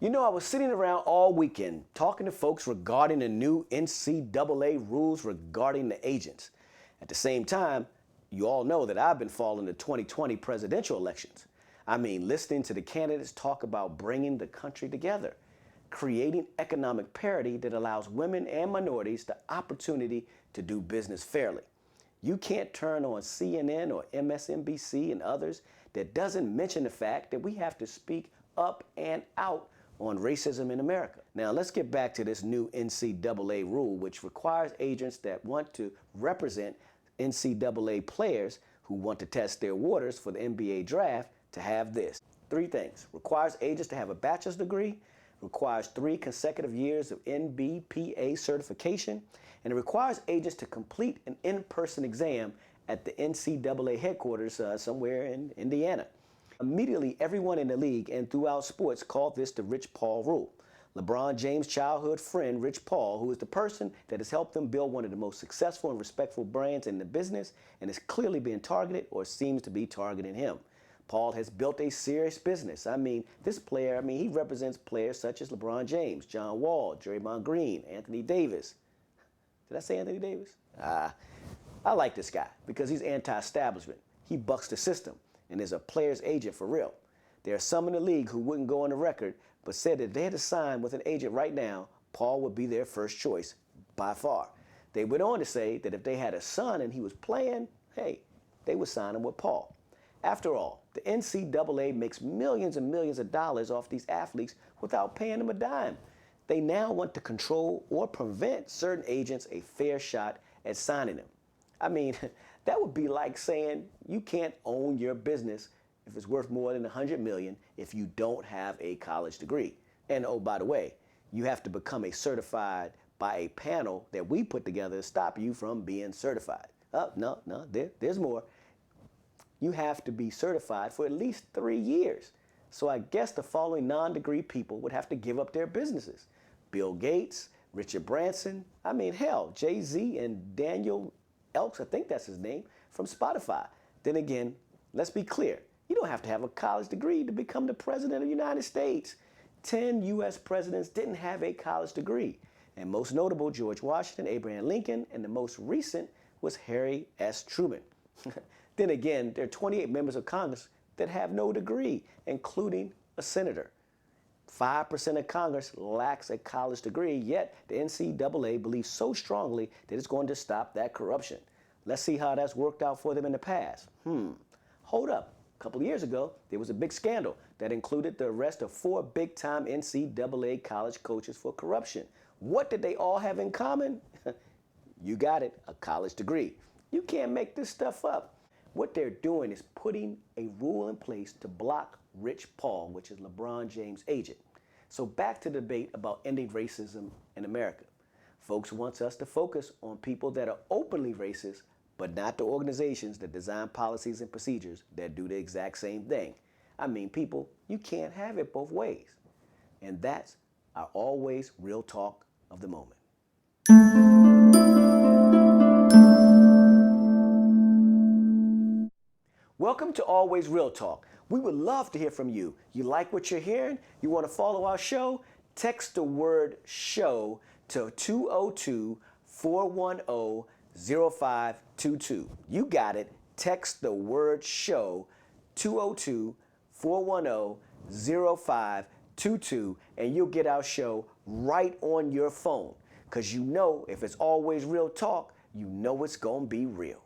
You know, I was sitting around all weekend talking to folks regarding the new NCAA rules regarding the agents. At the same time, you all know that I've been following the 2020 presidential elections. I mean, listening to the candidates talk about bringing the country together, creating economic parity that allows women and minorities the opportunity to do business fairly. You can't turn on CNN or MSNBC and others that doesn't mention the fact that we have to speak up and out on racism in America. Now let's get back to this new NCAA rule, which requires agents that want to represent NCAA players who want to test their waters for the NBA draft to have this. Three things. Requires agents to have a bachelor's degree, requires 3 consecutive years of NBPA certification, and it requires agents to complete an in-person exam at the NCAA headquarters somewhere in Indiana. Immediately, everyone in the league and throughout sports called this the Rich Paul rule. LeBron James' childhood friend, Rich Paul, who is the person that has helped them build one of the most successful and respectful brands in the business and is clearly being targeted or seems to be targeting him. Paul has built a serious business. This player, he represents players such as LeBron James, John Wall, Draymond Green, Anthony Davis. Did I say Anthony Davis? I like this guy because he's anti-establishment. He bucks the system and is a player's agent for real. There are some in the league who wouldn't go on the record, but said that if they had to sign with an agent right now, Paul would be their first choice by far. They went on to say that if they had a son and he was playing, hey, they would sign him with Paul. After all, the NCAA makes millions and millions of dollars off these athletes without paying them a dime. They now want to control or prevent certain agents a fair shot at signing them. That would be like saying you can't own your business if it's worth more than $100 million if you don't have a college degree. And oh, by the way, you have to become certified by a panel that we put together to stop you from being certified. No, there's more. You have to be certified for at least 3 years. So I guess the following non-degree people would have to give up their businesses. Bill Gates, Richard Branson, hell, Jay-Z and Daniel Elks, I think that's his name, from Spotify. Then again, let's be clear. You don't have to have a college degree to become the president of the United States. 10 U.S. presidents didn't have a college degree. And most notable, George Washington, Abraham Lincoln, and the most recent was Harry S. Truman. Then again, there are 28 members of Congress that have no degree, including a senator. 5% of Congress lacks a college degree, yet the NCAA believes so strongly that it's going to stop that corruption. Let's see how that's worked out for them in the past. Hold up. A couple of years ago, there was a big scandal that included the arrest of 4 big-time NCAA college coaches for corruption. What did they all have in common? You got it, a college degree. You can't make this stuff up. What they're doing is putting a rule in place to block Rich Paul, which is LeBron James' agent. So back to the debate about ending racism in America. Folks want us to focus on people that are openly racist, but not the organizations that design policies and procedures that do the exact same thing. People, you can't have it both ways. And that's our always real talk of the moment. Welcome to Always Real Talk. We would love to hear from you. You like what you're hearing? You want to follow our show? Text the word SHOW to 202-410-0522. You got it. Text the word SHOW 202-410-0522 and you'll get our show right on your phone. Because you know if it's always real talk, you know it's going to be real.